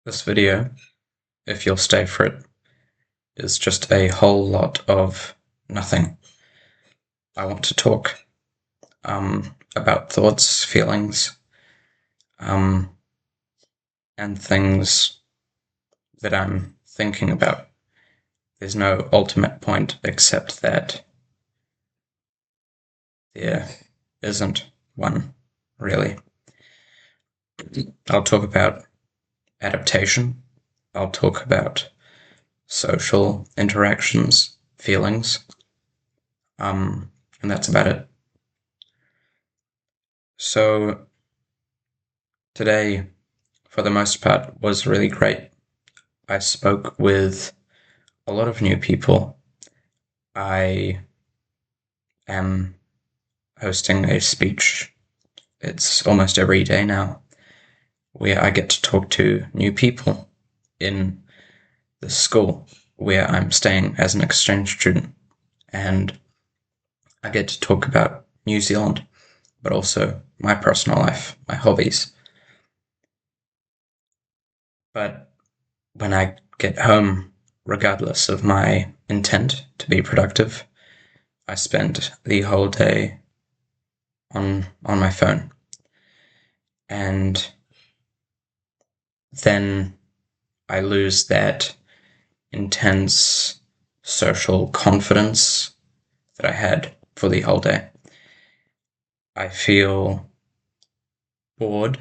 This video, if you'll stay for it, is just a whole lot of nothing. I want to talk about thoughts, feelings, um, and things that I'm thinking about. There's no ultimate point except that there isn't one, really. I'll talk about adaptation. I'll talk about social interactions, feelings, and that's about it. So today, for the most part, was really great. I spoke with a lot of new people. I am hosting a speech. It's almost every day now, where I get to talk to new people in the school where I'm staying as an exchange student. And I get to talk about New Zealand, but also my personal life, my hobbies. But when I get home, regardless of my intent to be productive, I spend the whole day on my phone. And then I lose that intense social confidence that I had for the whole day. I feel bored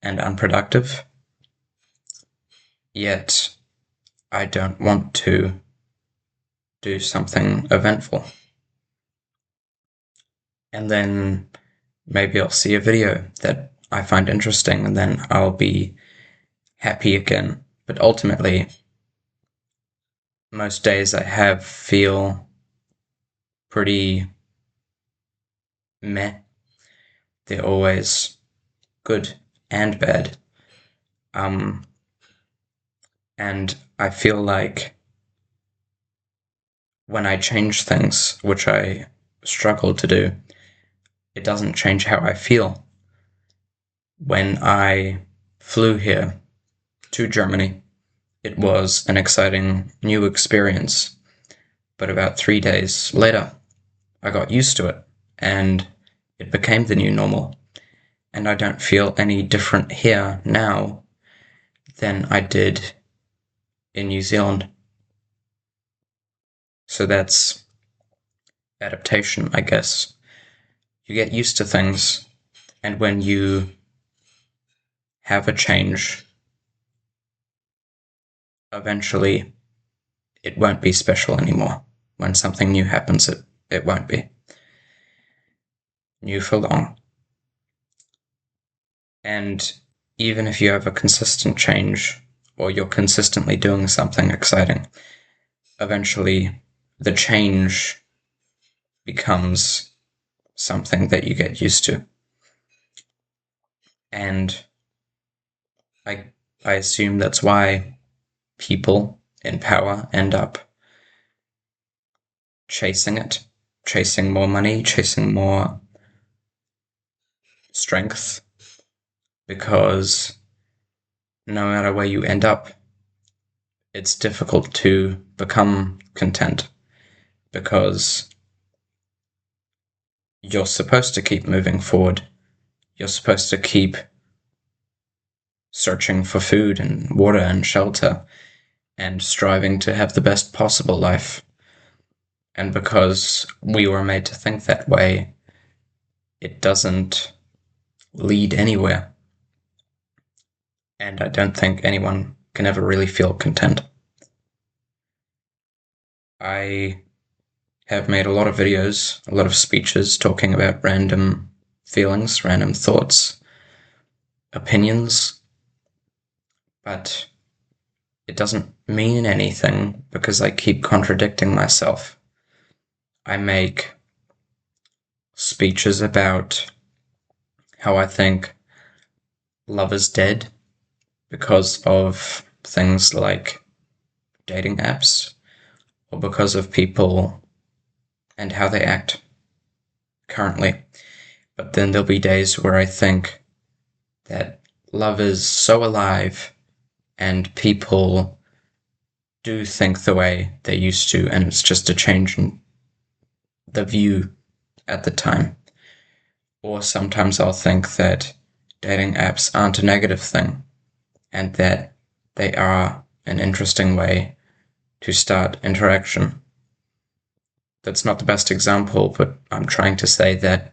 and unproductive, yet I don't want to do something eventful. And then maybe I'll see a video that I find interesting, and then I'll be happy again. But ultimately, most days I feel pretty meh. They're always good and bad. And I feel like when I change things, which I struggle to do, it doesn't change how I feel. When I flew here to Germany, it was an exciting new experience. But about 3 days later, I got used to it, and it became the new normal. And I don't feel any different here now than I did in New Zealand. So that's adaptation, I guess. You get used to things, and when you have a change, eventually it won't be special anymore. When something new happens, it won't be new for long. And even if you have a consistent change, or you're consistently doing something exciting, eventually the change becomes something that you get used to. And I assume that's why people in power end up chasing it, chasing more money, chasing more strength, because no matter where you end up, it's difficult to become content, because you're supposed to keep moving forward. You're supposed to keep searching for food and water and shelter and striving to have the best possible life. And because we were made to think that way, it doesn't lead anywhere. And I don't think anyone can ever really feel content. I have made a lot of videos, a lot of speeches talking about random feelings, random thoughts, opinions, but it doesn't mean anything because I keep contradicting myself. I make speeches about how I think love is dead because of things like dating apps, or because of people and how they act currently. But then there'll be days where I think that love is so alive and people do think the way they used to, and it's just a change in the view at the time. Or sometimes I'll think that dating apps aren't a negative thing, and that they are an interesting way to start interaction. That's not the best example, but I'm trying to say that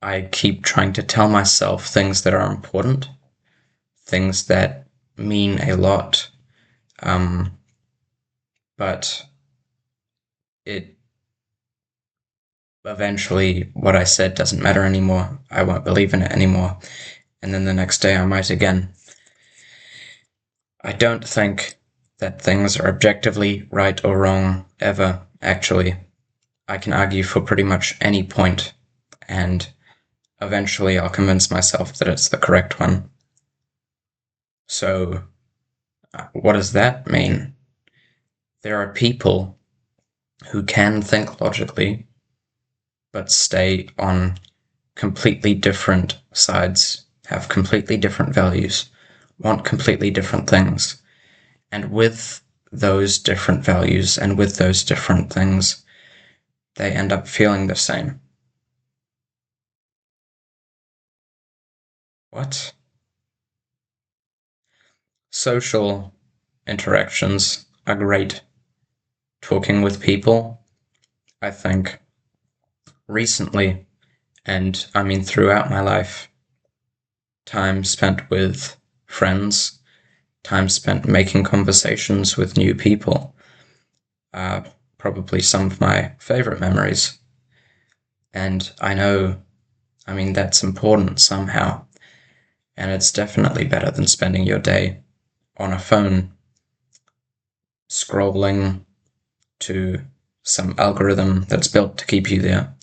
I keep trying to tell myself things that are important, things that mean a lot, um, but it eventually what I said doesn't matter anymore. I won't believe in it anymore, and then the next day I might again. I don't think that things are objectively right or wrong ever, actually. I can argue for pretty much any point, and eventually I'll convince myself that it's the correct one. So, what does that mean? There are people who can think logically, but stay on completely different sides, have completely different values, want completely different things. And with those different values and with those different things, they end up feeling the same. What? Social interactions are great. Talking with people, I think recently, and I mean throughout my life, time spent with friends, time spent making conversations with new people are probably some of my favorite memories. And I know, I mean, that's important somehow. And it's definitely better than spending your day on a phone scrolling to some algorithm that's built to keep you there.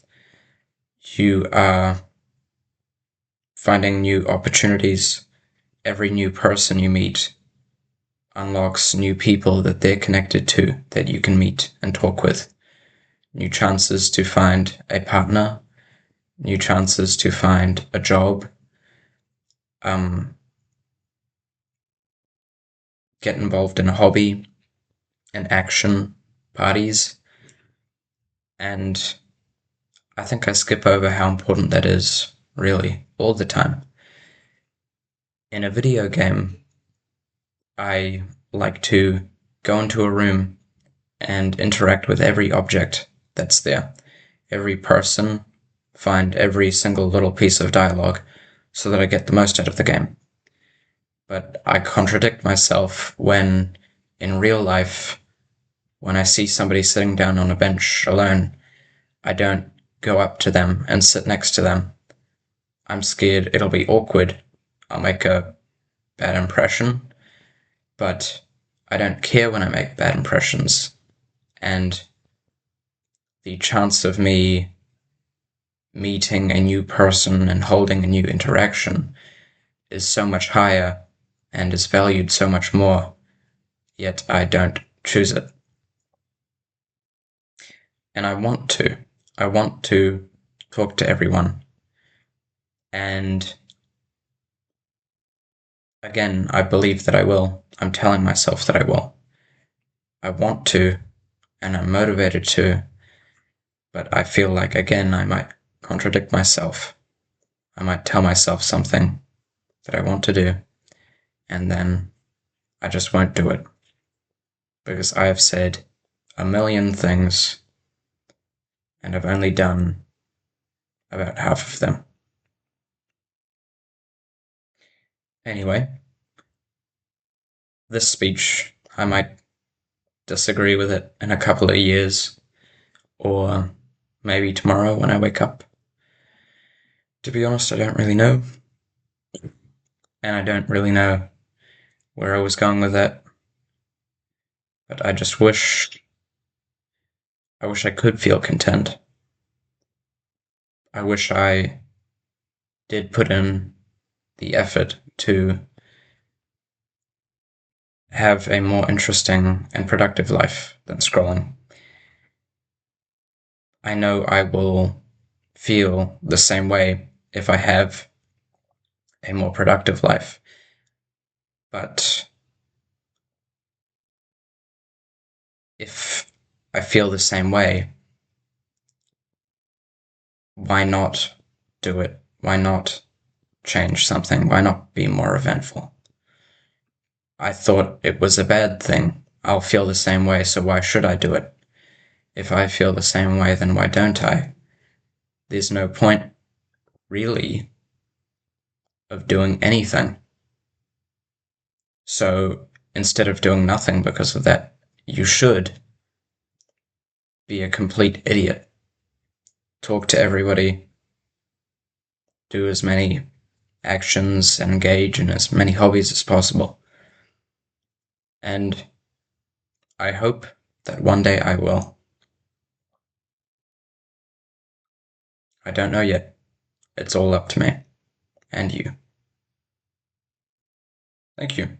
You are finding new opportunities. Every new person you meet unlocks new people that they're connected to that you can meet and talk with. New chances to find a partner, new chances to find a job, get involved in a hobby, an action, parties, and I think I skip over how important that is, really, all the time. In a video game, I like to go into a room and interact with every object that's there, every person, find every single little piece of dialogue so that I get the most out of the game. But I contradict myself when, in real life, when I see somebody sitting down on a bench alone, I don't go up to them and sit next to them. I'm scared it'll be awkward. I'll make a bad impression, but I don't care when I make bad impressions. And the chance of me meeting a new person and holding a new interaction is so much higher and is valued so much more, yet I don't choose it. And I want to. I want to talk to everyone. And again, I believe that I will. I'm telling myself that I will. I want to, and I'm motivated to, but I feel like, again, I might contradict myself. I might tell myself something that I want to do, and then I just won't do it. Because I have said a million things, and I've only done about half of them. Anyway, this speech, I might disagree with it in a couple of years, or maybe tomorrow when I wake up. To be honest, I don't really know. And I don't really know where I was going with that. But I just wish I could feel content. I wish I did put in the effort to have a more interesting and productive life than scrolling. I know I will feel the same way if I have a more productive life. But if I feel the same way, why not do it? Why not change something? Why not be more eventful? I thought it was a bad thing. I'll feel the same way, so why should I do it? If I feel the same way, then why don't I? There's no point, really, of doing anything. So instead of doing nothing because of that, you should be a complete idiot. Talk to everybody, do as many actions, and engage in as many hobbies as possible. And I hope that one day I will. I don't know yet. It's all up to me and you. Thank you.